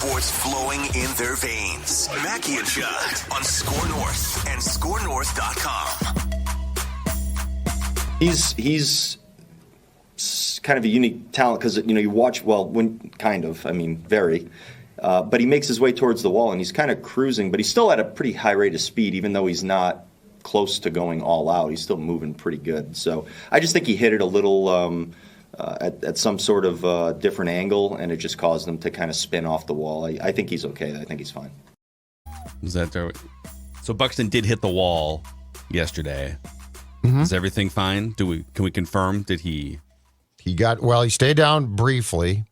sports flowing in their veins. Mackie and Judd on Score North and ScoreNorth.com. He's kind of a unique talent because, you watch, very. But he makes his way towards the wall, and he's kind of cruising, but he's still at a pretty high rate of speed, even though he's not close to going all out. He's still moving pretty good. So I just think he hit it a little at some sort of different angle, and it just caused him to kind of spin off the wall. I think he's okay. I think he's fine. So Buxton did hit the wall yesterday. Mm-hmm. Is everything fine? Can we confirm? Did he? He stayed down briefly.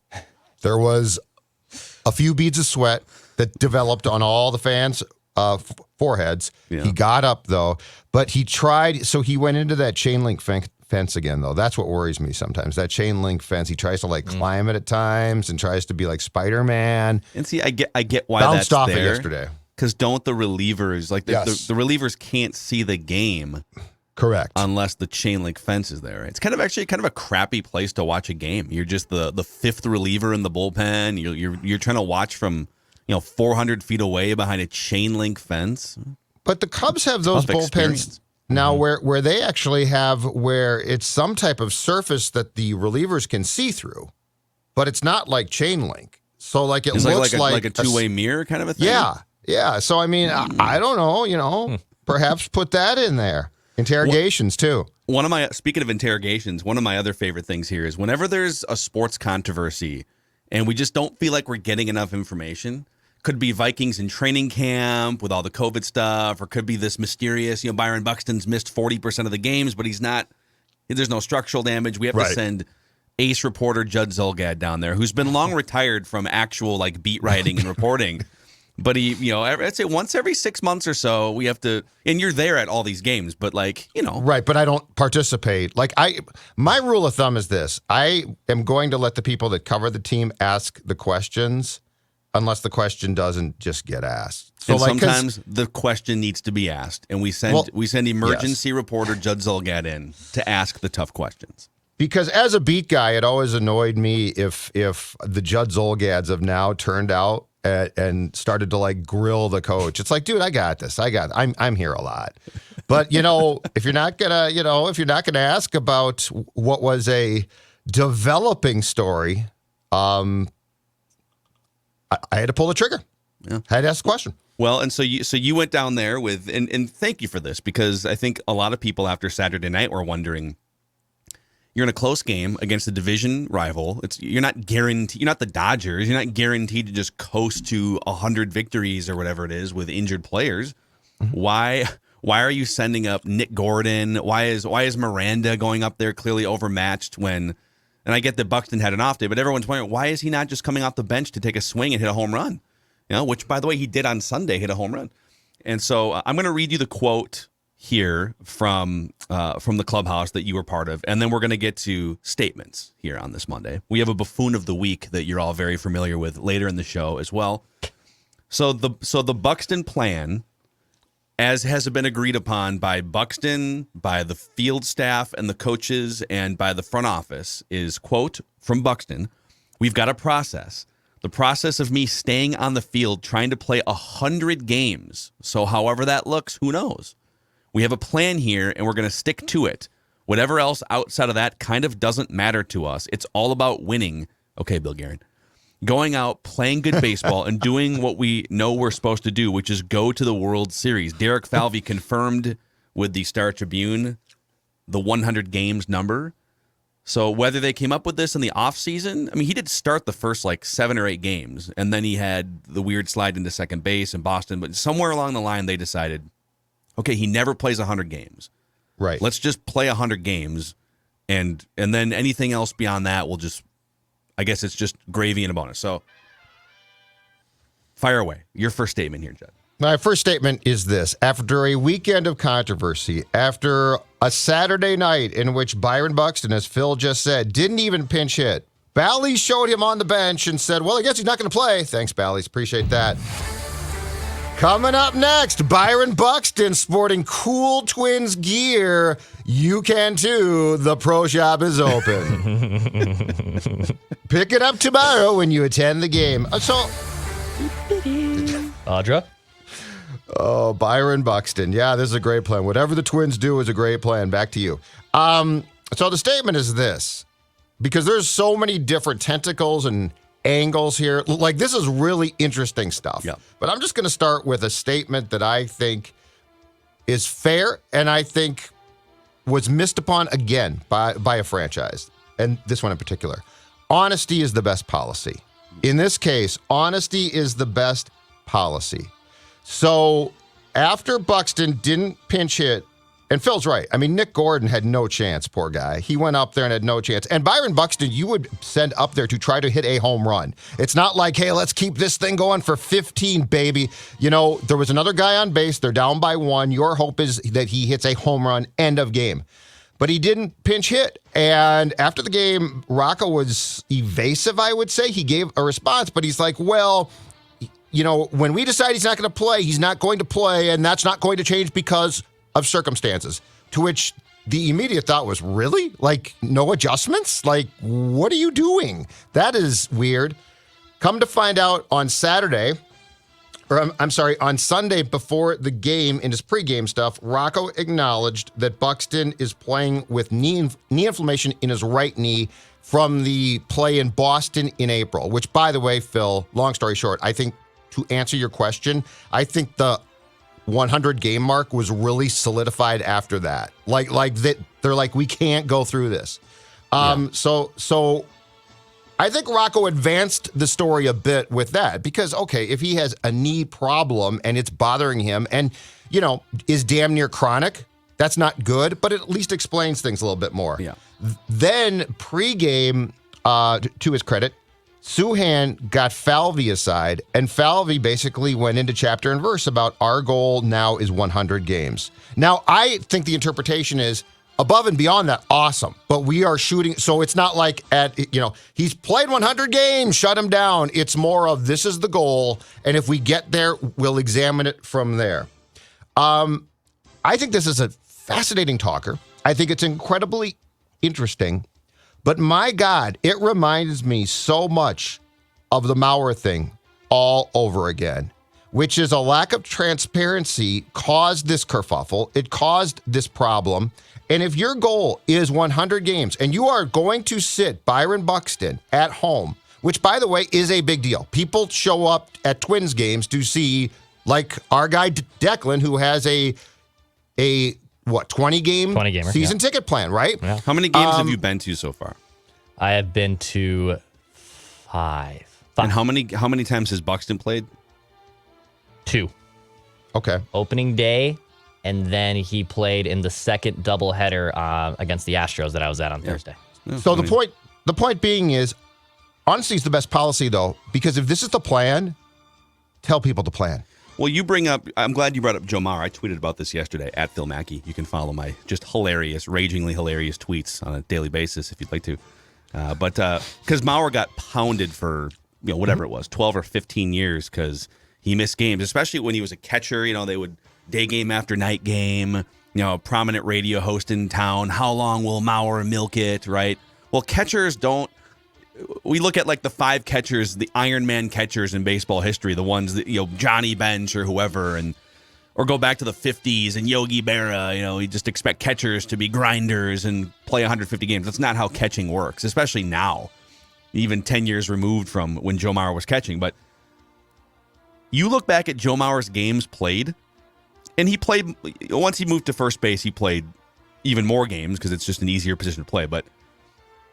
There was a few beads of sweat that developed on all the fans' foreheads. Yeah. He got up, though, but he tried. So he went into that chain link fence again, though. That's what worries me sometimes. That chain link fence. He tries to climb it at times and tries to be like Spider-Man. And see, I get why bounced that's off there. It yesterday. Because don't the relievers the relievers can't see the game? Correct. Unless the chain link fence is there. It's kind of a crappy place to watch a game. You're just the fifth reliever in the bullpen. You're trying to watch from 400 feet away behind a chain link fence. But the Cubs have those bullpens now where they actually have where it's some type of surface that the relievers can see through, but it's not like chain link. So it it's looks like a two-way mirror kind of a thing. Yeah. So I mean, I don't know. Perhaps put that in there. Interrogations, too. Speaking of interrogations, one of my other favorite things here is whenever there's a sports controversy and we just don't feel like we're getting enough information, could be Vikings in training camp with all the COVID stuff, or could be this mysterious, Byron Buxton's missed 40% of the games, but there's no structural damage. We have to send ace reporter Judd Zulgad down there, who's been long retired from actual beat writing and reporting. But he, I'd say once every 6 months or so, we have to, and you're there at all these games, but Right, but I don't participate. My rule of thumb is this. I am going to let the people that cover the team ask the questions unless the question doesn't just get asked. So and sometimes the question needs to be asked, and we send emergency reporter Judd Zulgad in to ask the tough questions. Because as a beat guy, it always annoyed me if the Judd Zulgads have now turned out and started to grill the coach. It's dude, I got this. I'm here a lot. But if you're not gonna ask about what was a developing story, I had to pull the trigger. Yeah. I had to ask the question. Well, and so you went down there with, and thank you for this, because I think a lot of people after Saturday night were wondering, you're in a close game against a division rival. You're not guaranteed. You're not the Dodgers. You're not guaranteed to just coast to 100 victories or whatever it is with injured players. Mm-hmm. Why are you sending up Nick Gordon? Why is Miranda going up there clearly overmatched when? And I get that Buxton had an off day, but everyone's wondering, why is he not just coming off the bench to take a swing and hit a home run? Which by the way he did on Sunday, hit a home run. And so I'm going to read you the quote here from the clubhouse that you were part of, and then we're going to get to statements here on this Monday. We have a buffoon of the week that you're all very familiar with later in the show as well. So the Buxton plan, as has been agreed upon by Buxton, by the field staff and the coaches, and by the front office, is, quote, from Buxton, "We've got a process. The process of me staying on the field trying to play 100 games. So however that looks, who knows? We have a plan here, and we're going to stick to it. Whatever else outside of that kind of doesn't matter to us. It's all about winning." Okay, Bill Guerin. "Going out, playing good baseball, and doing what we know we're supposed to do, which is go to the World Series." Derek Falvey confirmed with the Star Tribune the 100 games number. So whether they came up with this in the offseason, he did start the first 7 or 8 games, and then he had the weird slide into second base in Boston. But somewhere along the line, they decided, okay, he never plays 100 games. Right. Let's just play 100 games, and then anything else beyond that will just, I guess it's just gravy and a bonus. So fire away. Your first statement here, Judd. My first statement is this. After a weekend of controversy, after a Saturday night in which Byron Buxton, as Phil just said, didn't even pinch hit, Bally's showed him on the bench and said, well, I guess he's not going to play. Thanks, Bally's. Appreciate that. Coming up next, Byron Buxton sporting Cool Twins gear. You can too. The pro shop is open. Pick it up tomorrow when you attend the game. So Audra? Oh, Byron Buxton. Yeah, this is a great plan. Whatever the Twins do is a great plan. Back to you. So the statement is this, because there's so many different tentacles and angles here. Like, this is really interesting stuff. Yeah. But I'm just going to start with a statement that I think is fair and I think was missed upon again by a franchise, and this one in particular. Honesty is the best policy. In this case, honesty is the best policy. So after Buxton didn't pinch hit, and Phil's right. I mean, Nick Gordon had no chance, poor guy. He went up there and had no chance. And Byron Buxton, you would send up there to try to hit a home run. It's not like, hey, let's keep this thing going for 15, baby. You know, there was another guy on base. They're down by 1. Your hope is that he hits a home run, end of game. But he didn't pinch hit. And after the game, Rocco was evasive, I would say. He gave a response, but he's like, well, you know, when we decide he's not going to play, he's not going to play, and that's not going to change because of circumstances. To which the immediate thought was, really? Like, no adjustments? Like, what are you doing? That is weird. Come to find out on Saturday, or I'm sorry, on Sunday before the game, in his pregame stuff, Rocco acknowledged that Buxton is playing with knee inflammation in his right knee from the play in Boston in April, which, by the way, Phil, long story short, I think to answer your question, I think the 100 game mark was really solidified after that. Like that, they're like, we can't go through this. So I think Rocco advanced the story a bit with that because, okay, if he has a knee problem and it's bothering him and, you know, is damn near chronic, that's not good, but it at least explains things a little bit more. Yeah. Then pregame, to his credit, Suhan got Falvey aside, and Falvey basically went into chapter and verse about our goal now is 100 games. Now, I think the interpretation is above and beyond that, awesome. But we are shooting, so it's not like he's played 100 games, shut him down. It's more of this is the goal, and if we get there, we'll examine it from there. I think this is a fascinating talker. I think it's incredibly interesting. But my God, it reminds me so much of the Mauer thing all over again, which is a lack of transparency caused this kerfuffle. It caused this problem. And if your goal is 100 games and you are going to sit Byron Buxton at home, which, by the way, is a big deal. People show up at Twins games to see, like, our guy Declan, who has a 20 game season ticket plan, right? Yeah. How many games have you been to so far? I have been to 5. And how many times has Buxton played? 2. Okay. Opening day, and then he played in the second doubleheader against the Astros that I was at on Thursday. Yeah, So the point being is, honesty is the best policy, though, because if this is the plan, tell people the plan. Well, you bring up, I'm glad you brought up Joe Mauer. I tweeted about this yesterday at Phil Mackey. You can follow my just hilarious, ragingly hilarious tweets on a daily basis if you'd like to. But because Mauer got pounded for, whatever it was, 12 or 15 years because he missed games, especially when he was a catcher. They would day game after night game, a prominent radio host in town. How long will Mauer milk it, right? Well, catchers don't. We look at like the 5 catchers, the Iron Man catchers in baseball history, the ones that, Johnny Bench or whoever, or go back to the 50s and Yogi Berra, you just expect catchers to be grinders and play 150 games. That's not how catching works, especially now, even 10 years removed from when Joe Mauer was catching. But you look back at Joe Mauer's games played, and he played, once he moved to first base, he played even more games because it's just an easier position to play. But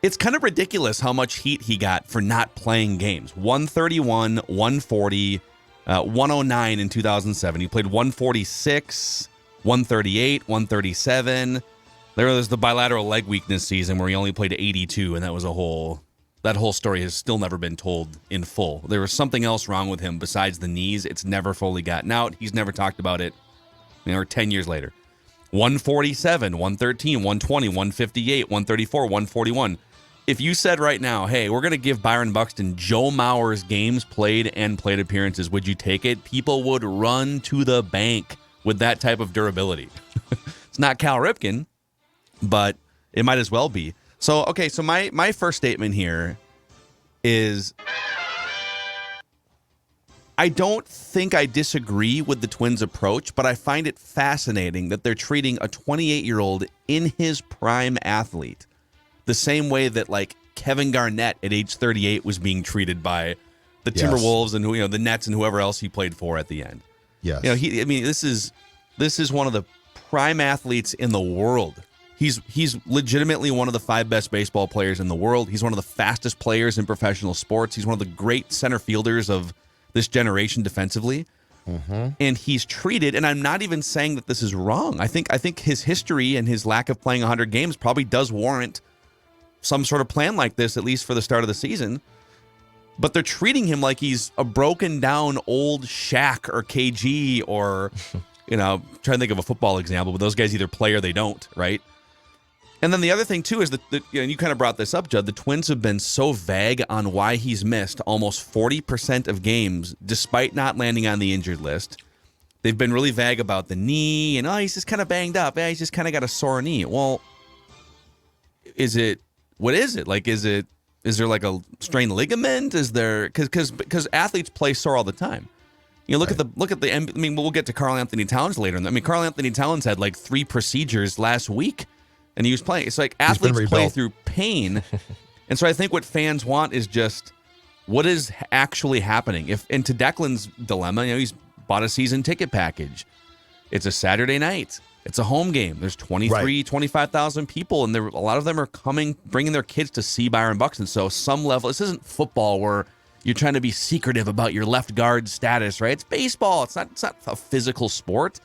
it's kind of ridiculous how much heat he got for not playing games. 131, 140, 109 in 2007. He played 146, 138, 137. There was the bilateral leg weakness season where he only played 82, and that whole story has still never been told in full. There was something else wrong with him besides the knees. It's never fully gotten out. He's never talked about it, 10 years later. 147, 113, 120, 158, 134, 141. If you said right now, hey, we're going to give Byron Buxton Joe Mauer's games played and plate appearances, would you take it? People would run to the bank with that type of durability. It's not Cal Ripken, but it might as well be. So, okay, so my first statement here is I don't think I disagree with the Twins' approach, but I find it fascinating that they're treating a 28-year-old in his prime athlete the same way that like Kevin Garnett at age 38 was being treated by the Timberwolves and the Nets and whoever else he played for at the end. Yes. This is one of the prime athletes in the world. He's legitimately one of the 5 best baseball players in the world. He's one of the fastest players in professional sports. He's one of the great center fielders of this generation defensively. Mm-hmm. And he's treated, and I'm not even saying that this is wrong. I think his history and his lack of playing 100 games probably does warrant some sort of plan like this, at least for the start of the season. But they're treating him like he's a broken down old Shaq or KG or, trying to think of a football example, but those guys either play or they don't, right? And then the other thing, too, is that you kind of brought this up, Judd. The Twins have been so vague on why he's missed almost 40% of games, despite not landing on the injured list. They've been really vague about the knee, and, he's just kind of banged up. He's just kind of got a sore knee. Well, what is it? Like, is there like a strained ligament? Is there, because athletes play sore all the time. Look at the, we'll get to Karl Anthony Towns later. Karl Anthony Towns had like 3 procedures last week. And he was playing. It's like athletes play through pain. And so I think what fans want is just what is actually happening. And to Declan's dilemma, he's bought a season ticket package. It's a Saturday night. It's a home game. There's 25,000 people, and a lot of them are bringing their kids to see Byron Buxton. So some level, this isn't football where you're trying to be secretive about your left guard status, right? It's baseball. It's not a physical sport.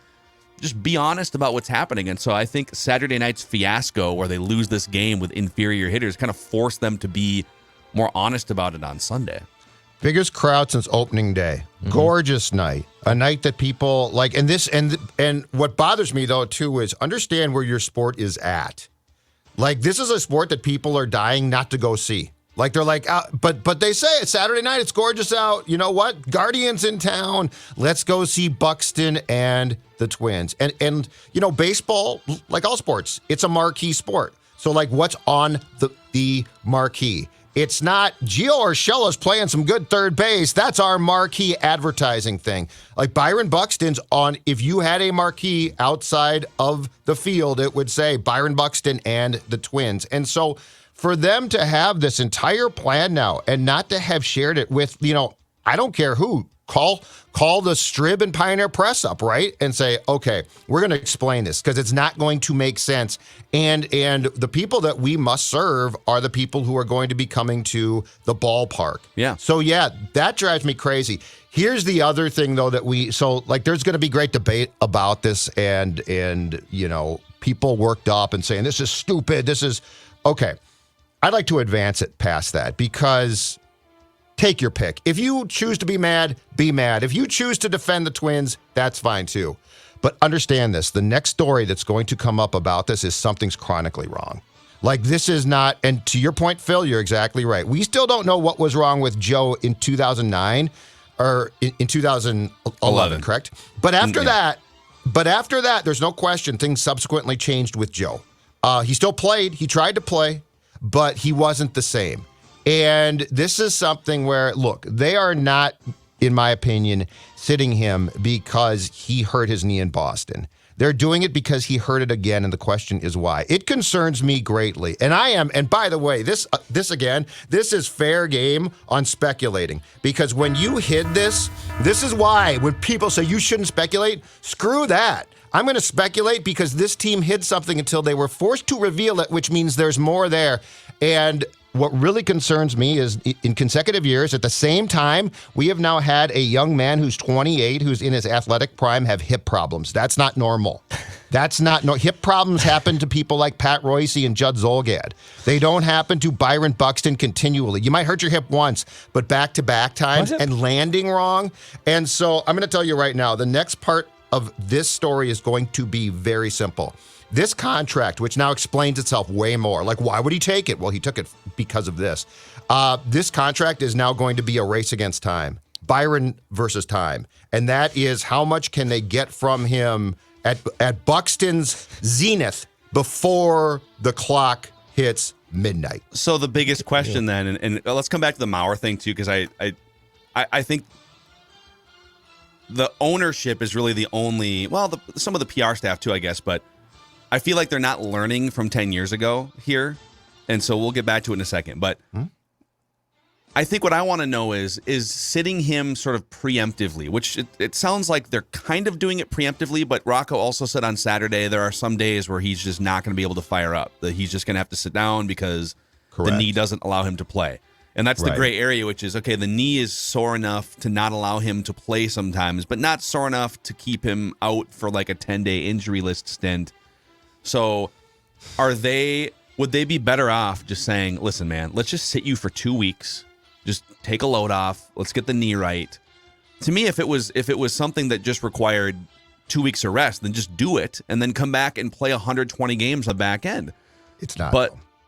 Just be honest about what's happening. And so I think Saturday night's fiasco where they lose this game with inferior hitters kind of forced them to be more honest about it on Sunday. Biggest crowd since opening day. Mm-hmm. Gorgeous night. A night that people like, and what bothers me though too is understand where your sport is at. Like this is a sport that people are dying not to go see. Like they're like, but they say it's Saturday night. It's gorgeous out. You know what? Guardians in town. Let's go see Buxton and the Twins. And baseball, like all sports, it's a marquee sport. So like, what's on the marquee? It's not Gio Urshela's playing some good third base. That's our marquee advertising thing. Like Byron Buxton's on. If you had a marquee outside of the field, it would say Byron Buxton and the Twins. And so, for them to have this entire plan now and not to have shared it with, I don't care who, call the Strib and Pioneer Press up, right? And say, okay, we're going to explain this because it's not going to make sense. And the people that we must serve are the people who are going to be coming to the ballpark. Yeah. So, that drives me crazy. Here's the other thing, though, that there's going to be great debate about this and people worked up and saying, this is stupid. This is, okay. I'd like to advance it past that because take your pick. If you choose to be mad, be mad. If you choose to defend the Twins, that's fine too. But understand this. The next story that's going to come up about this is something's chronically wrong. Like this is not, and to your point, Phil, you're exactly right. We still don't know what was wrong with Joe in 2009 or in 2011, correct? But after that, there's no question things subsequently changed with Joe. He still played. He tried to play. But he wasn't the same. And this is something where, look, they are not, in my opinion, sitting him because he hurt his knee in Boston. They're doing it because he hurt it again, and the question is why. It concerns me greatly. And I am, and by the way, this is fair game on speculating. Because when you hid this is why when people say you shouldn't speculate, screw that. I'm going to speculate because this team hid something until they were forced to reveal it, which means there's more there. And what really concerns me is in consecutive years, at the same time, we have now had a young man who's 28, who's in his athletic prime, have hip problems. That's not normal. Hip problems happen to people like Pat Royce and Judd Zolgad. They don't happen to Byron Buxton continually. You might hurt your hip once, but back-to-back times and landing wrong. And so I'm going to tell you right now, the next part of this story is going to be very simple. This contract, which now explains itself way more, like why would he take it? Well, he took it because of this. This contract is now going to be a race against time. Byron versus time. And that is how much can they get from him at Buxton's zenith before the clock hits midnight. So the biggest question then, and let's come back to the Mauer thing too, because I think the ownership is really the only, well, some of the PR staff too, I guess, but I feel like they're not learning from 10 years ago here. And so we'll get back to it in a second. But I think what I want to know is sitting him sort of preemptively, which it sounds like they're kind of doing it preemptively, but Rocco also said on Saturday there are some days where he's just not going to be able to fire up, that he's just going to have to sit down because the knee doesn't allow him to play. And that's the gray area, which is, okay, the knee is sore enough to not allow him to play sometimes, but not sore enough to keep him out for like a 10-day injury list stint. So would they be better off just saying, listen, man, let's just sit you for 2 weeks. Just take a load off. Let's get the knee right. To me, if it was something that just required 2 weeks of rest, then just do it and then come back and play 120 games on the back end. It's not.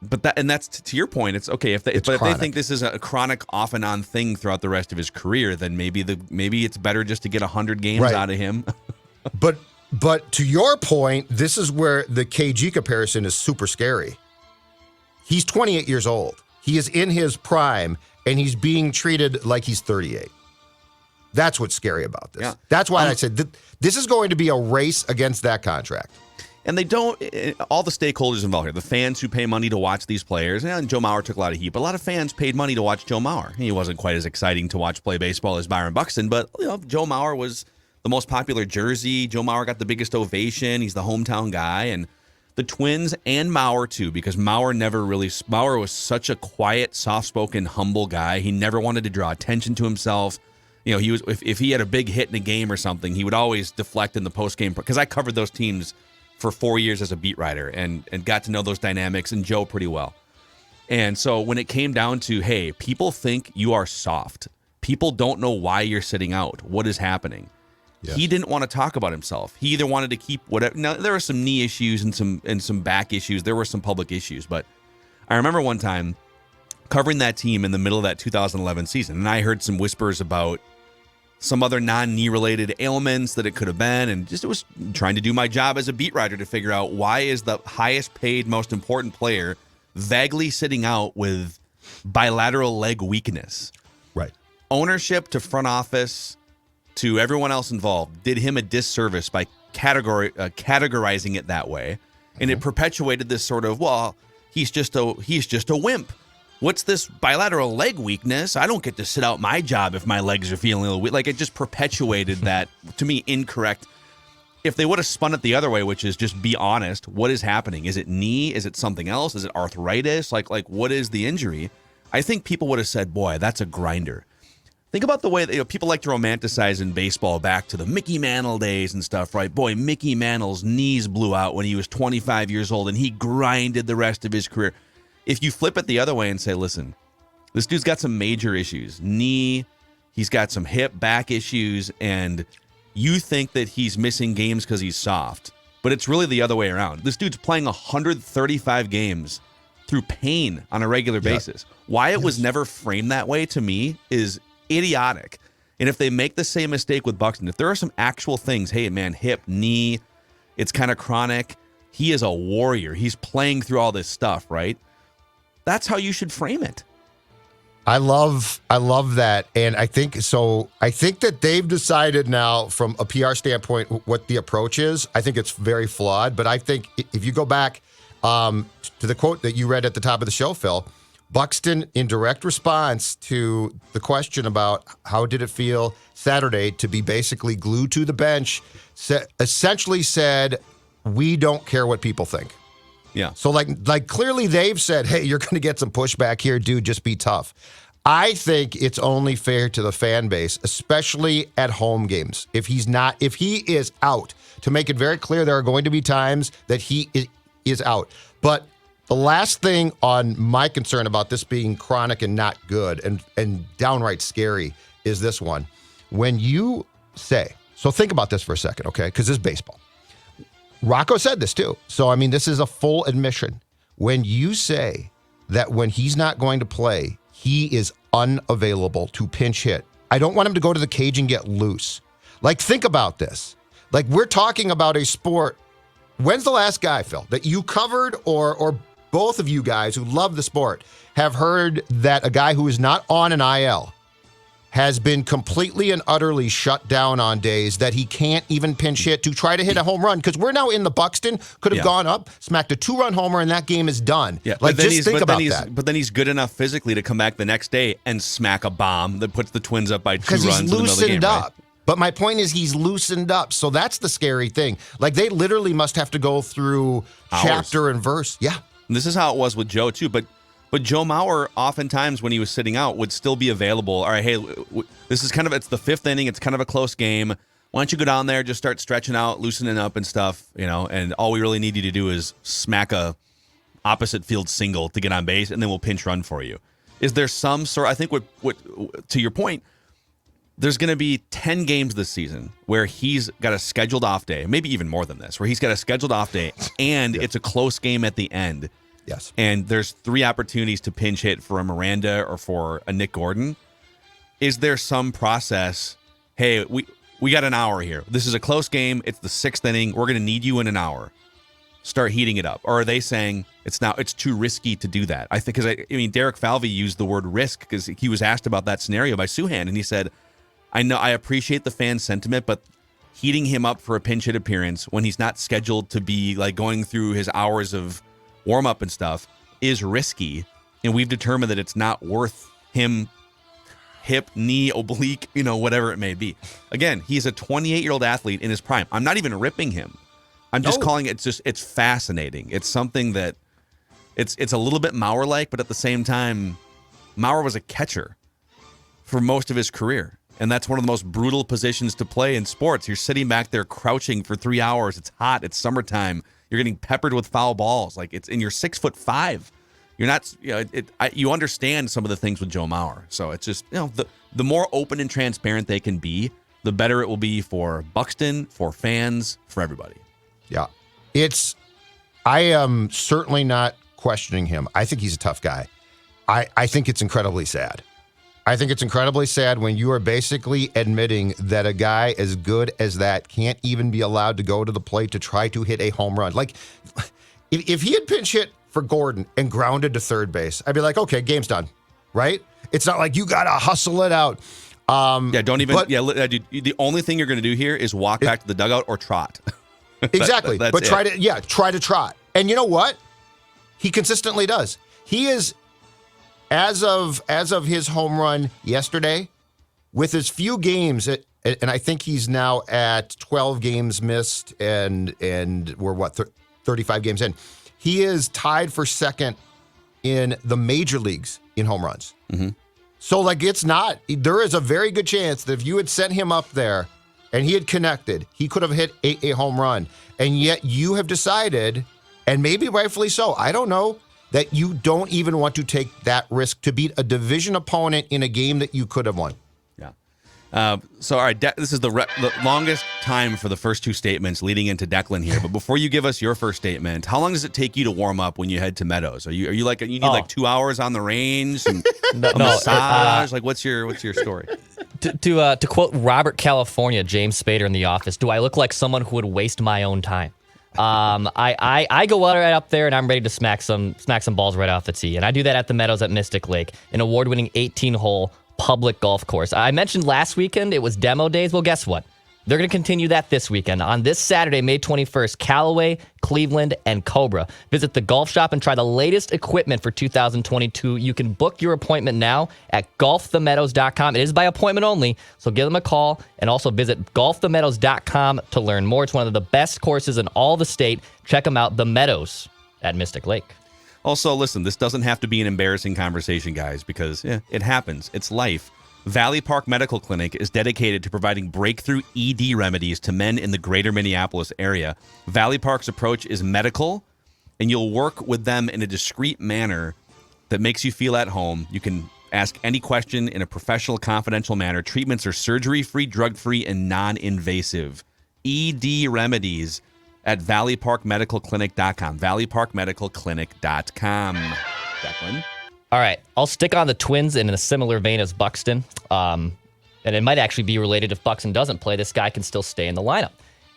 But that's to your point. It's okay if they think this is a chronic off and on thing throughout the rest of his career, then maybe it's better just to get 100 games out of him. But to your point, this is where the KG comparison is super scary. He's 28 years old. He is in his prime, and he's being treated like he's 38. That's what's scary about this. Yeah. That's why I said this is going to be a race against that contract. And they don't, all the stakeholders involved here, the fans who pay money to watch these players, and Joe Mauer took a lot of heat, but a lot of fans paid money to watch Joe Mauer. He wasn't quite as exciting to watch play baseball as Byron Buxton, but Joe Mauer was the most popular jersey. Joe Mauer got the biggest ovation. He's the hometown guy. And the Twins and Mauer, too, because Mauer was such a quiet, soft-spoken, humble guy. He never wanted to draw attention to himself. He was if he had a big hit in a game or something, he would always deflect in the postgame, because I covered those teams for 4 years as a beat writer and got to know those dynamics and Joe pretty well. And so when it came down to, hey, people think you are soft. People don't know why you're sitting out. What is happening? Yes. He didn't want to talk about himself. He either wanted to keep whatever. Now, there were some knee issues and some back issues. There were some public issues. But I remember one time covering that team in the middle of that 2011 season, and I heard some whispers about some other non-knee related ailments that it could have been, and just it was trying to do my job as a beat writer to figure out, why is the highest paid, most important player vaguely sitting out with bilateral leg weakness? Right. Ownership to front office to everyone else involved did him a disservice by categorizing it that way, and it perpetuated this sort of, well, he's just a wimp. What's this bilateral leg weakness? I don't get to sit out my job if my legs are feeling a little weak. Like, it just perpetuated that, to me, incorrect. If they would have spun it the other way, which is just be honest, what is happening? Is it knee? Is it something else? Is it arthritis? Like what is the injury? I think people would have said, boy, that's a grinder. Think about the way that people like to romanticize in baseball back to the Mickey Mantle days and stuff, right? Boy, Mickey Mantle's knees blew out when he was 25 years old, and he grinded the rest of his career. If you flip it the other way and say, listen, this dude's got some major issues. Knee, he's got some hip, back issues, and you think that he's missing games because he's soft. But it's really the other way around. This dude's playing 135 games through pain on a regular basis. Why it was never framed that way, to me, is idiotic. And if they make the same mistake with Buxton, if there are some actual things, hey, man, hip, knee, it's kind of chronic. He is a warrior. He's playing through all this stuff, right? That's how you should frame it. I love that. And I think that they've decided now from a PR standpoint what the approach is. I think it's very flawed, but I think if you go back to the quote that you read at the top of the show, Phil, Buxton, in direct response to the question about how did it feel Saturday to be basically glued to the bench, essentially said, we don't care what people think. Yeah. So like clearly they've said, hey, you're going to get some pushback here, dude, just be tough. I think it's only fair to the fan base, especially at home games. If he is out, to make it very clear, there are going to be times that he is out. But the last thing on my concern about this being chronic and not good and downright scary is this one. When you say, so think about this for a second, okay? Because this is baseball. Rocco said this too. So, I mean, this is a full admission. When you say that when he's not going to play, he is unavailable to pinch hit, I don't want him to go to the cage and get loose. Like, think about this. Like, we're talking about a sport. When's the last guy, Phil, that you covered or both of you guys who love the sport have heard that a guy who is not on an IL has been completely and utterly shut down on days that he can't even pinch hit to try to hit a home run. Because we're now in the Buxton, could have gone up, smacked a 2-run homer, and that game is done. Yeah, like, just think about that. But then he's good enough physically to come back the next day and smack a bomb that puts the Twins up by 2 runs. Because he's loosened in the up. Right? But my point is he's loosened up. So that's the scary thing. Like, they literally must have to go through chapter and verse. Yeah. And this is how it was with Joe, too. But Joe Mauer, oftentimes when he was sitting out, would still be available. All right, hey, this is it's the 5th inning. It's kind of a close game. Why don't you go down there, just start stretching out, loosening up and stuff, and all we really need you to do is smack a opposite field single to get on base, and then we'll pinch run for you. Is there some sort, I think what to your point, there's going to be 10 games this season where he's got a scheduled off day, maybe even more than this, where he's got a scheduled off day, and it's a close game at the end. Yes. And there's 3 opportunities to pinch hit for a Miranda or for a Nick Gordon. Is there some process? Hey, we got an hour here. This is a close game. It's the 6th inning. We're going to need you in an hour. Start heating it up. Or are they saying it's too risky to do that? I think because Derek Falvey used the word risk because he was asked about that scenario by Suhan, and he said, I appreciate the fan sentiment, but heating him up for a pinch hit appearance when he's not scheduled to be like going through his hours of warm up and stuff is risky, and we've determined that it's not worth him hip, knee, oblique, whatever it may be. Again, he's a 28-year-old athlete in his prime. I'm not even ripping him. I'm just calling it it's fascinating. It's something that it's a little bit Mauer-like, but at the same time, Mauer was a catcher for most of his career. And that's one of the most brutal positions to play in sports. You're sitting back there crouching for 3 hours. It's hot. It's summertime. You're getting peppered with foul balls. Like and you're 6'5". You're not. You understand some of the things with Joe Mauer. So it's just the more open and transparent they can be, the better it will be for Buxton, for fans, for everybody. Yeah, I am certainly not questioning him. I think he's a tough guy. I think it's incredibly sad. I think it's incredibly sad when you are basically admitting that a guy as good as that can't even be allowed to go to the plate to try to hit a home run. Like, if he had pinch hit for Gordon and grounded to third base, I'd be like, okay, game's done, right? It's not like you got to hustle it out. Don't even. The only thing you're going to do here is walk back to the dugout or trot. Exactly. But try to trot. And you know what? He consistently does. He is, as of his home run yesterday, with as few games, and I think he's now at 12 games missed, and we're 35 games in. He is tied for second in the major leagues in home runs. Mm-hmm. So, there is a very good chance that if you had sent him up there and he had connected, he could have hit a home run. And yet you have decided, and maybe rightfully so, I don't know, that you don't even want to take that risk to beat a division opponent in a game that you could have won. Yeah. So, all right, this is the longest time for the first 2 statements leading into Declan here. But before you give us your first statement, how long does it take you to warm up when you head to Meadows? Are you like you need 2 hours on the range and a massage? What's your story? To quote Robert California, James Spader in The Office, do I look like someone who would waste my own time? I go right up there and I'm ready to smack some balls right off the tee. And I do that at the Meadows at Mystic Lake, an award-winning 18-hole public golf course. I mentioned last weekend it was demo days. Well, guess what? They're going to continue that this weekend. On this Saturday, May 21st, Callaway, Cleveland, and Cobra. Visit the golf shop and try the latest equipment for 2022. You can book your appointment now at golfthemeadows.com. It is by appointment only, so give them a call. And also visit golfthemeadows.com to learn more. It's one of the best courses in all the state. Check them out, the Meadows at Mystic Lake. Also, listen, this doesn't have to be an embarrassing conversation, guys, because it happens. It's life. Valley Park Medical Clinic is dedicated to providing breakthrough ED remedies to men in the greater Minneapolis area. Valley Park's approach is medical, and you'll work with them in a discreet manner that makes you feel at home. You can ask any question in a professional, confidential manner. Treatments are surgery-free, drug-free, and non-invasive. ED remedies at valleyparkmedicalclinic.com. valleyparkmedicalclinic.com. Declan? All right, I'll stick on the Twins in a similar vein as Buxton. And it might actually be related if Buxton doesn't play, this guy can still stay in the lineup.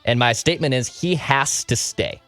And my statement is he has to stay.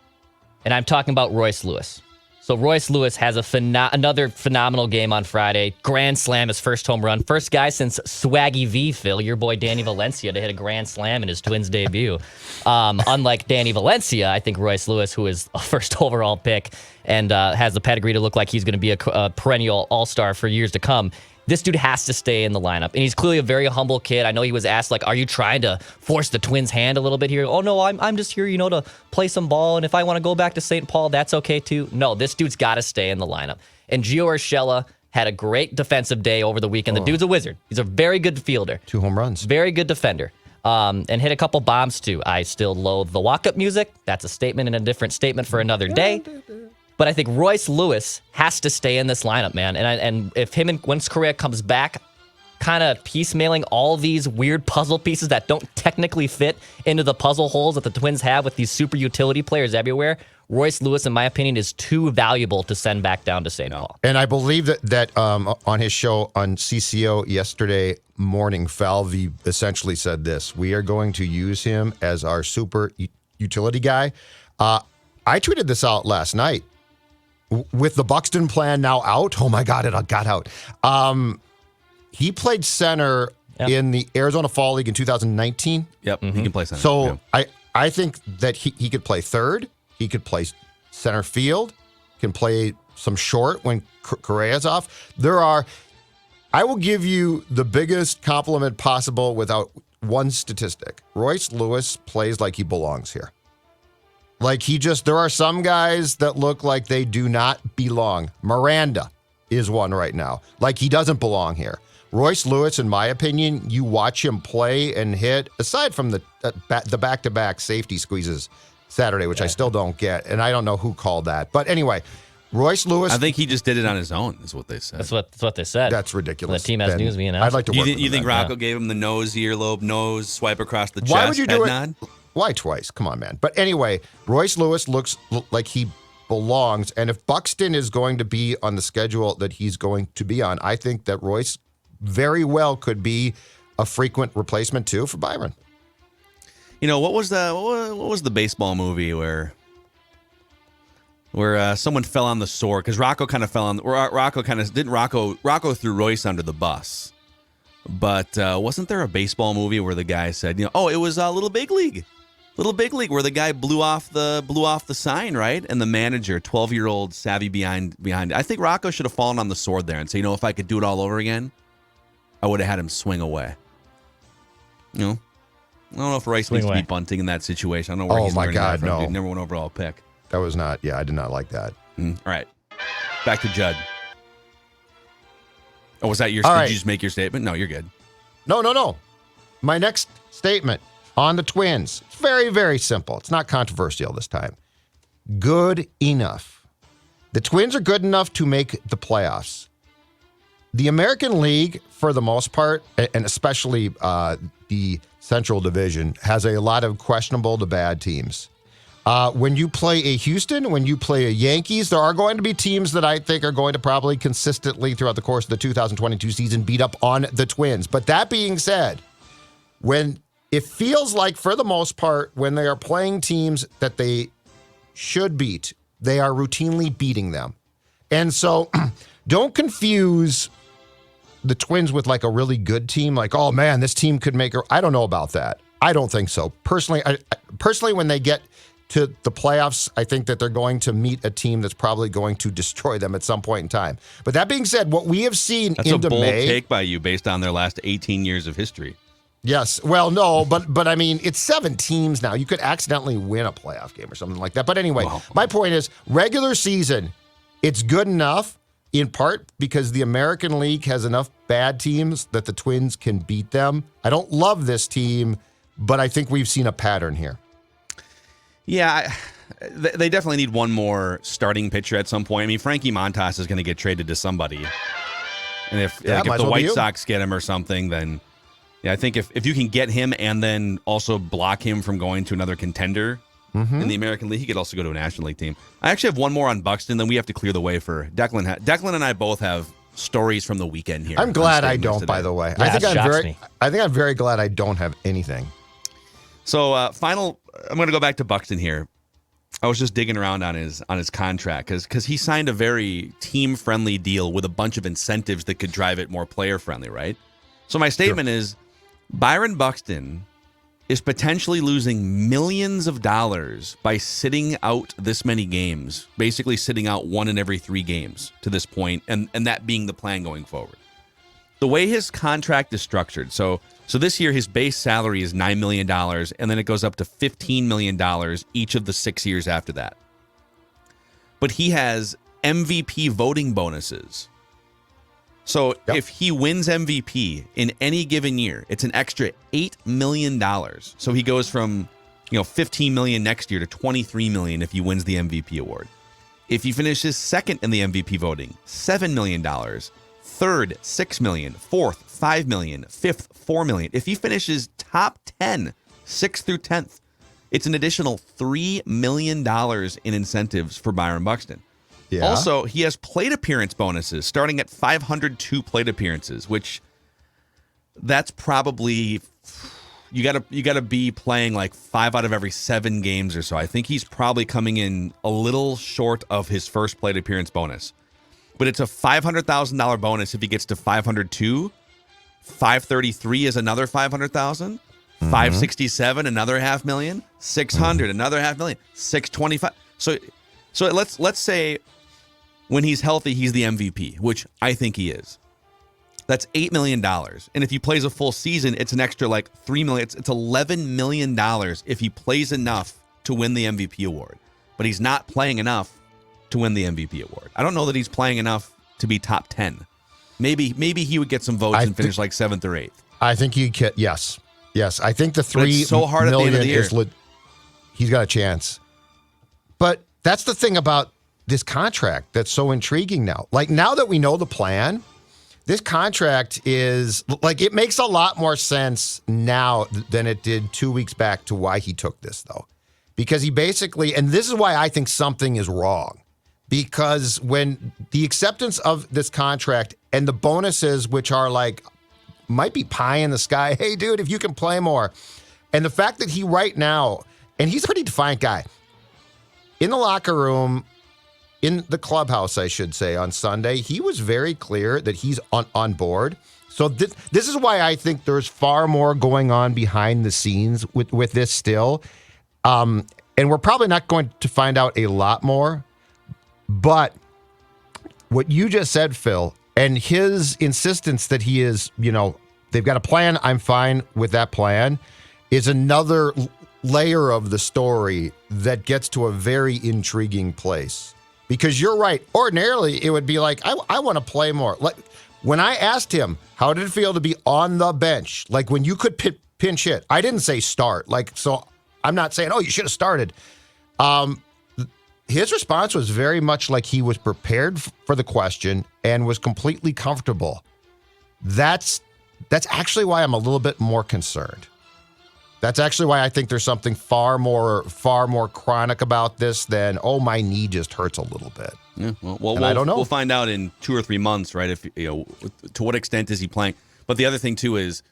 And I'm talking about Royce Lewis. So Royce Lewis has another phenomenal game on Friday. Grand slam, his first home run. First guy since Swaggy V, Phil, your boy Danny Valencia, to hit a grand slam in his Twins debut. Unlike Danny Valencia, I think Royce Lewis, who is a first overall pick and has the pedigree to look like he's going to be a perennial all-star for years to come, this dude has to stay in the lineup. And he's clearly a very humble kid. I know he was asked, like, are you trying to force the Twins' hand a little bit here? Oh, no, I'm just here, to play some ball. And if I want to go back to St. Paul, that's okay, too. No, this dude's got to stay in the lineup. And Gio Urshela had a great defensive day over the weekend. The dude's a wizard. He's a very good fielder. 2 home runs. Very good defender. And hit a couple bombs, too. I still loathe the walk-up music. That's a statement and a different statement for another day. But I think Royce Lewis has to stay in this lineup, man. And if once Correa comes back, kind of piecemealing all these weird puzzle pieces that don't technically fit into the puzzle holes that the Twins have with these super utility players everywhere, Royce Lewis, in my opinion, is too valuable to send back down to St. Paul. And I believe that on his show on CCO yesterday morning, Falvey essentially said this: we are going to use him as our super utility guy. I tweeted this out last night. With the Buxton plan now out, oh my God, it got out. He played center in the Arizona Fall League in 2019. Yep, he can play center. So I think that he could play third. He could play center field. Can play some short when Correa's off. I will give you the biggest compliment possible without one statistic. Royce Lewis plays like he belongs here. Like there are some guys that look like they do not belong. Miranda is one right now. Like he doesn't belong here. Royce Lewis, in my opinion, you watch him play and hit, aside from the back-to-back safety squeezes Saturday, which I still don't get, and I don't know who called that. But anyway, Royce Lewis. I think he just did it on his own, is what they said. That's what they said. That's ridiculous. The team has news being announced. I'd like to work with You think that. Rocco gave him the nose, earlobe, nose, swipe across the chest, Why would you do it? nod? Why twice? Come on, man. But anyway, Royce Lewis looks like he belongs. And if Buxton is going to be on the schedule that he's going to be on, I think that Royce very well could be a frequent replacement, too, for Byron. What was the baseball movie where someone fell on the sword? Because Rocco kind of fell on. Rocco threw Royce under the bus. But wasn't there a baseball movie where the guy said, it was Little Big League, where the guy blew off the sign, right? And the manager, 12-year-old savvy behind it. I think Rocco should have fallen on the sword there and say, if I could do it all over again, I would have had him swing away. I don't know if Rice needs to be bunting in that situation. I don't know where he's learning that from. No. Dude, number 1 overall pick. That was not. Yeah, I did not like that. All right, back to Judd. Oh, was that your? All did right. you just make your statement? No, you're good. No. My next statement on the Twins. It's very, very simple. It's not controversial this time. Good enough. The Twins are good enough to make the playoffs. The American League, for the most part, and especially the Central Division, has a lot of questionable to bad teams. When you play a Houston, when you play a Yankees, there are going to be teams that I think are going to probably consistently throughout the course of the 2022 season beat up on the Twins. But that being said, when it feels like, for the most part, when they are playing teams that they should beat, they are routinely beating them. And so don't confuse the Twins with like a really good team. Like, oh man, this team could make I don't know about that. I don't think so. Personally, when they get to the playoffs, I think that they're going to meet a team that's probably going to destroy them at some point in time. But that being said, what we have seen That's into a bold May, take by you based on their last 18 years of history. Yes. Well, no, but I mean, it's 7 teams now. You could accidentally win a playoff game or something like that. But anyway, my point is, regular season, it's good enough, in part because the American League has enough bad teams that the Twins can beat them. I don't love this team, but I think we've seen a pattern here. Yeah, they definitely need one more starting pitcher at some point. I mean, Frankie Montas is going to get traded to somebody. And if the White Sox get him or something, then yeah, I think if you can get him and then also block him from going to another contender in the American League, he could also go to a National League team. I actually have one more on Buxton, then we have to clear the way for Declan. Declan and I both have stories from the weekend here. I'm glad I don't, by the way. Yeah, I think me. I'm very glad I don't have anything. So I'm going to go back to Buxton here. I was just digging around on his contract because he signed a very team friendly deal with a bunch of incentives that could drive it more player friendly, right? So my statement is Byron Buxton is potentially losing millions of dollars by sitting out this many games, basically sitting out 1 in every 3 games to this point, and that being the plan going forward. The way his contract is structured, so this year his base salary is $9 million, and then it goes up to $15 million each of the 6 years after that. But he has MVP voting bonuses. So if he wins MVP in any given year, it's an extra $8 million. So he goes from, $15 million next year to $23 million if he wins the MVP award. If he finishes second in the MVP voting, $7 million. Third, $6 million. Fourth, $5 million. Fifth, $4 million. If he finishes top 10, 6th through 10th, it's an additional $3 million in incentives for Byron Buxton. Yeah. Also, he has plate appearance bonuses starting at 502 plate appearances, which that's probably you gotta be playing like 5 out of every 7 games or so. I think he's probably coming in a little short of his first plate appearance bonus. But it's a $500,000 bonus if he gets to 502. 533 is another 500,000. 567 another $500,000. 600 another $500,000. 625. So let's say when he's healthy, he's the MVP, which I think he is. That's $8 million. And if he plays a full season, it's an extra like $3 million. It's $11 million if he plays enough to win the MVP award. But he's not playing enough to win the MVP award. I don't know that he's playing enough to be top 10. Maybe he would get some votes and finish like 7th or 8th. I think he could. Yes. I think the $3 so hard million at the end of the year. he's got a chance. But that's the thing about this contract that's so intriguing now. Like, now that we know the plan, this contract is like, it makes a lot more sense now than it did 2 weeks back to why he took this, though. Because he basically, and this is why I think something is wrong, because when the acceptance of this contract and the bonuses, which are like, might be pie in the sky, hey, dude, if you can play more, and the fact that he right now, and he's a pretty defiant guy, in the locker room, in the clubhouse, I should say, on Sunday, he was very clear that he's on board. So this is why I think there's far more going on behind the scenes with this still. And we're probably not going to find out a lot more. But what you just said, Phil, and his insistence that he is, they've got a plan, I'm fine with that plan, is another layer of the story that gets to a very intriguing place. Because you're right. Ordinarily, it would be like, I want to play more. Like, when I asked him, how did it feel to be on the bench? Like, when you could pinch hit. I didn't say start. Like, so I'm not saying, you should have started. His response was very much like he was prepared for the question and was completely comfortable. That's actually why I'm a little bit more concerned. That's actually why I think there's something far more chronic about this than, my knee just hurts a little bit. Yeah, well, I don't know. We'll find out in 2 or 3 months, right? If to what extent is he playing? But the other thing too is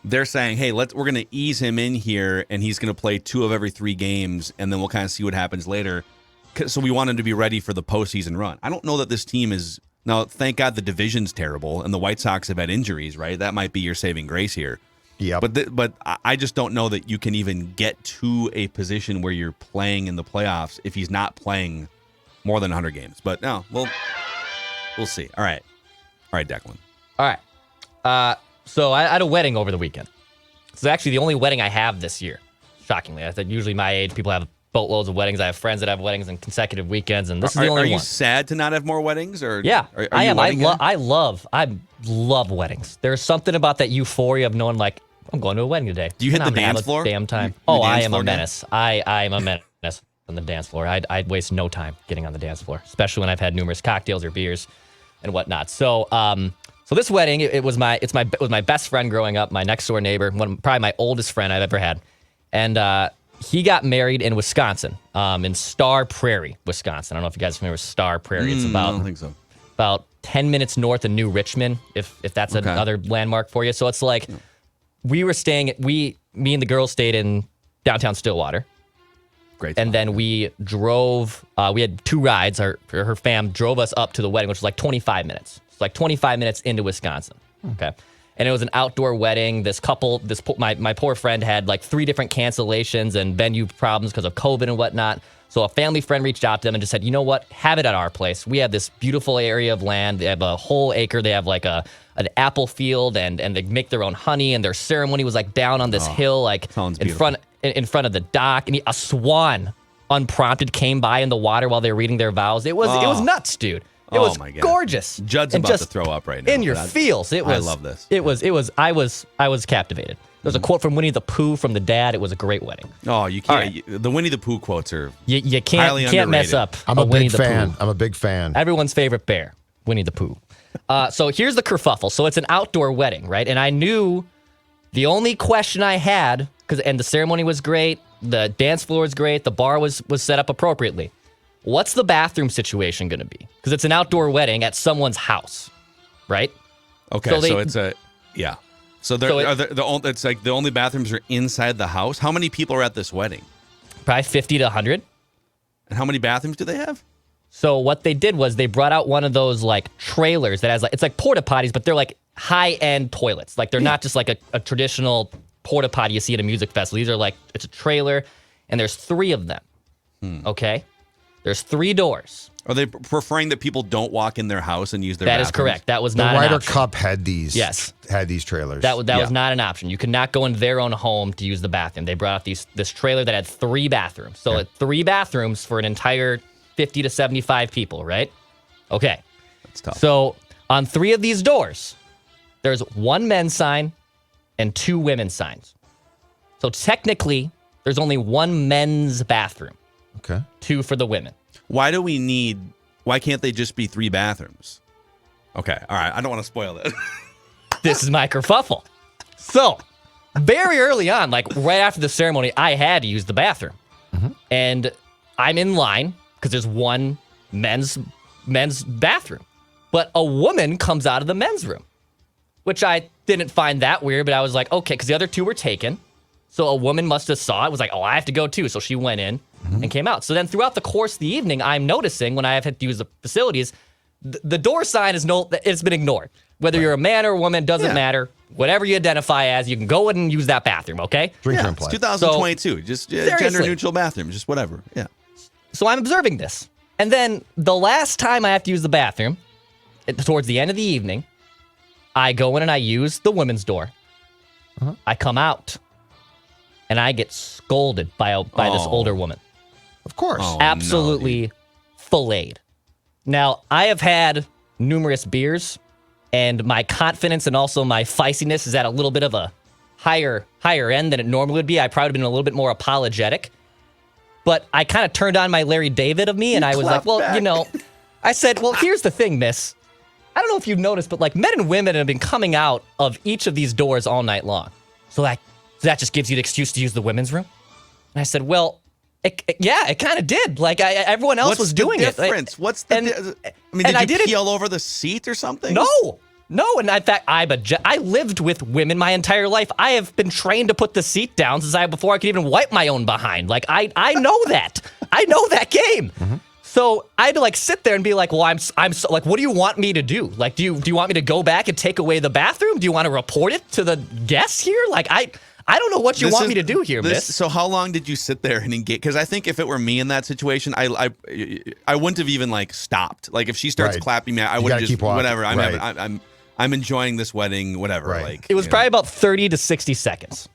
they're saying, hey, we're going to ease him in here, and he's going to play 2 of every 3 games, and then we'll kind of see what happens later. So we want him to be ready for the postseason run. I don't know that this team is now. Thank God the division's terrible, and the White Sox have had injuries, right? That might be your saving grace here. Yeah, but I just don't know that you can even get to a position where you're playing in the playoffs if he's not playing more than 100 games. But no, we'll see. All right, Declan. All right. So I had a wedding over the weekend. It's actually the only wedding I have this year. Shockingly, I said usually my age people have boatloads of weddings. I have friends that have weddings in consecutive weekends, and this is the only one. Are you sad to not have more weddings? Or yeah, I am. I love weddings. There's something about that euphoria of knowing, like, I'm going to a wedding today. Do you hit the dance floor? Damn time. I am a menace. I am a menace on the dance floor. I'd waste no time getting on the dance floor, especially when I've had numerous cocktails or beers and whatnot. So, so this wedding, it was my best friend growing up, my next door neighbor, probably my oldest friend I've ever had, and he got married in Wisconsin, in Star Prairie, Wisconsin. I don't know if you guys are familiar with Star Prairie. It's about, I don't think so. About 10 minutes north of New Richmond, if that's another landmark for you. So it's like. We were me and the girls stayed in downtown Stillwater. Great And spot, then we drove. We had 2 rides. Her fam drove us up to the wedding, which was like 25 minutes. It's like 25 minutes into Wisconsin. Okay. And it was an outdoor wedding. This couple, my poor friend had like 3 different cancellations and venue problems because of COVID and whatnot. So a family friend reached out to them and just said, you know what? Have it at our place. We have this beautiful area of land. They have a whole acre. They have like an apple field and they make their own honey. And their ceremony was like down on this hill, like in front of the dock. And a swan unprompted came by in the water while they were reading their vows. It was nuts, dude. It was my God. gorgeous. Judd's and about just to throw up right now. in your feels. It was. I love this. It was. I was captivated. There's a quote from Winnie the Pooh from the dad. It was a great wedding. Oh, you can't. Right. The Winnie the Pooh quotes are You highly can't mess underrated. up. I'm a Winnie big the fan. Pooh. I'm a big fan. Everyone's favorite bear, Winnie the Pooh. So here's the kerfuffle. So it's an outdoor wedding, right? And I knew the only question I had, and the ceremony was great, the dance floor was great, the bar was set up appropriately. What's the bathroom situation going to be? Because it's an outdoor wedding at someone's house, right? Okay, So so it's a yeah. So it's like the only bathrooms are inside the house. How many people are at this wedding? Probably 50 to 100. And how many bathrooms do they have? So what they did was they brought out one of those like trailers that has like, it's like porta potties, but they're like high end toilets. Like they're not just like a traditional porta potty you see at a music festival. These are like, it's a trailer and there's 3 of them. Okay. There's 3 doors. Are they preferring that people don't walk in their house and use their That bathrooms? is correct. That was The not an Ryder option. Cup had these. Yes. Had these trailers. That was not an option. You could not go in their own home to use the bathroom. They brought out this trailer that had 3 bathrooms. So 3 bathrooms for an entire 50 to 75 people, right? Okay. That's tough. So on 3 of these doors, there's 1 men's sign and 2 women's signs. So technically, there's only 1 men's bathroom, Okay. 2 for the women. Why can't they just be 3 bathrooms? Okay, all right. I don't want to spoil it. This is my kerfuffle. So, very early on, like right after the ceremony, I had to use the bathroom. And I'm in line because there's 1 men's bathroom. But a woman comes out of the men's room, which I didn't find that weird, but I was like, okay, because the other 2 were taken. So a woman must have saw it, was like, oh, I have to go too. So she went in and came out. So then throughout the course of the evening, I'm noticing when I have had to use the facilities, the door sign it's been ignored. Whether you're a man or a woman, doesn't matter. Whatever you identify as, you can go in and use that bathroom, okay? Drink Yeah, and it's play. 2022. Just Seriously. gender-neutral bathroom. Just whatever. Yeah. So I'm observing this. And then the last time I have to use the bathroom, towards the end of the evening, I go in and I use the women's door. I come out and I get scolded by this older woman. Of course. Oh, Absolutely filleted. Now, I have had numerous beers, and my confidence and also my feistiness is at a little bit of a higher end than it normally would be. I probably would have been a little bit more apologetic. But I kind of turned on my Larry David of me, and I was like, well, I said, well, here's the thing, miss. I don't know if you've noticed, but like men and women have been coming out of each of these doors all night long. So that just gives you the excuse to use the women's room? And I said, well, it kind of did. Like everyone else was doing it. What's the difference? I mean, did you pee all over the seat or something? No. And in fact, I lived with women my entire life. I have been trained to put the seat down before I could even wipe my own behind. Like I know that. I know that game. So I had to like sit there and be like, well, I'm so, like, what do you want me to do? Like, do you want me to go back and take away the bathroom? Do you want to report it to the guests here? Like, I don't know what you want me to do here, miss. So how long did you sit there and engage? Because I think if it were me in that situation, I wouldn't have even like stopped. Like if she starts clapping me, I would just keep walking. whatever. Right. I'm enjoying this wedding, whatever. Right. Like it was probably about 30 to 60 seconds.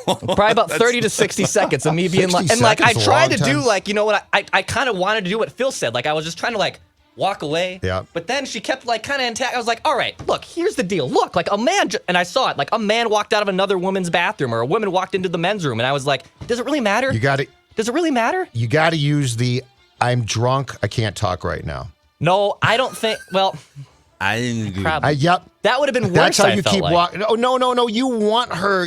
Probably about 30 to 60 seconds of me being like, and like I tried to do like, you know what, I kind of wanted to do what Phil said. Like I was just trying to like walk away. Yeah. But then she kept like kind of intact. I was like, all right, look, here's the deal. Look, like a man, and I saw it, like a man walked out of another woman's bathroom or a woman walked into the men's room. And I was like, does it really matter? Does it really matter? You got to use the I'm drunk, I can't talk right now. No, I don't think, well, probably. Yep. That would have been worse. That's how I you felt keep like. walking. No. You want her.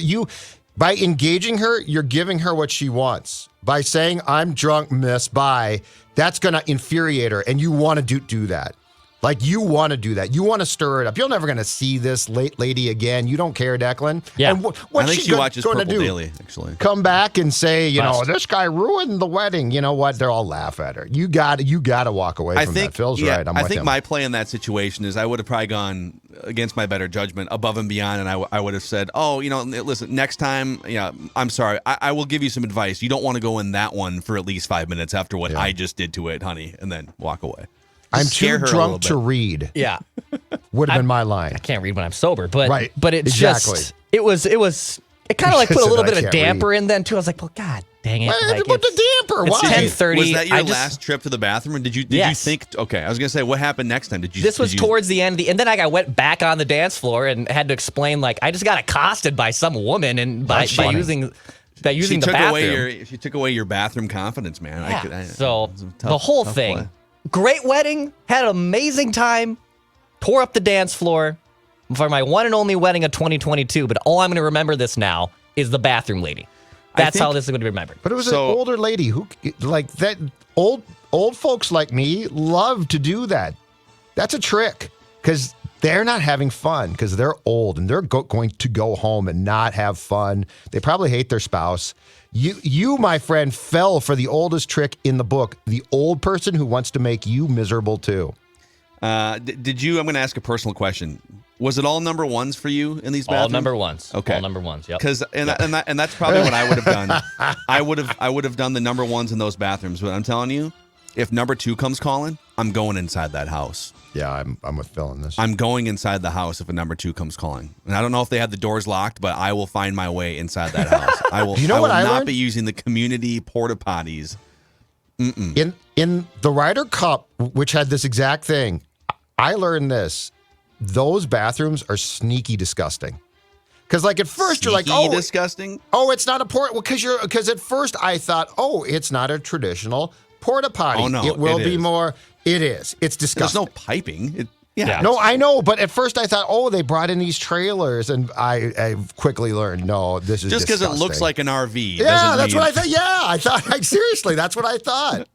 By engaging her, you're giving her what she wants. By saying, I'm drunk, miss, bye, that's going to infuriate her. And you want to do that. Like, you want to do that. You want to stir it up. You're never going to see this late lady again. You don't care, Declan. Yeah. And I what's think she watches going to Purple do? Daily, actually. Come back and say, Must. this guy ruined the wedding. You know what? They'll all laugh at her. You got to walk away from that. Phil's right. I'm I with think him. my play in that situation is I would have probably gone against my better judgment, above and beyond, and I would have said, listen, next time, I'm sorry. I will give you some advice. You don't want to go in that one for at least 5 minutes after what I just did to it, honey, and then walk away. I'm Scare too her a drunk little to bit. read. Yeah. Would have been my line. I can't read when I'm sober, but Right. but it's Exactly. just it kind of like put a said little that I bit of can't damper in then too. I was like, well, God dang it! Why Like, put the damper? it's Why? 10:30. Was that your I just- last trip to the bathroom, or did you Yes. think? Okay, I was gonna say, what happened next time? This was towards the end, and then I went back on the dance floor and had to explain, like, I just got accosted by some woman and by funny. using she the took bathroom. she took away your bathroom confidence, man. Yeah. It So was a tough- the whole tough thing, play. great wedding, had an amazing time, tore up the dance floor for my one and only wedding of 2022. But all I'm going to remember this now is the bathroom lady. That's think- how this is going to be remembered. But it was So- an older lady who, like, that old folks like me love to do that. That's a trick because they're not having fun because they're old and they're going to go home and not have fun. They probably hate their spouse. You, my friend, fell for the oldest trick in the book. The old person who wants to make you miserable too. Did you? I'm going to ask a personal question. Was it all number ones for you in these bathrooms? All number ones. Okay. All number ones. Yep. Because and that's probably what I would have done. I would have done the number ones in those bathrooms. But I'm telling you, if number two comes calling, I'm going inside that house. Yeah, I'm with Phil on this. I'm going inside the house if a number two comes calling. And I don't know if they had the doors locked, but I will find my way inside that house. I will. You know I what will I not learned? be using the community porta potties. In the Ryder Cup, which had this exact thing, I learned this. Those bathrooms are sneaky disgusting. Because, like, at first you're like, Sneaky oh, disgusting. it's not a port. Well, because at first I thought, it's not a traditional porta potty. Oh, no, it will it be is. more. It is. It's There's disgusting. no piping. Yeah. No, I know, but at first I thought, they brought in these trailers, and I quickly learned, no, this is Just because it looks disgusting. like an RV. Yeah, doesn't that's mean- what I thought. Yeah, I thought. Seriously, that's what I thought.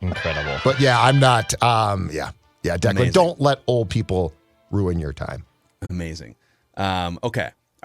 Incredible. But yeah, I'm not. Yeah, Declan, Amazing. don't let old people ruin your time. Amazing. Okay.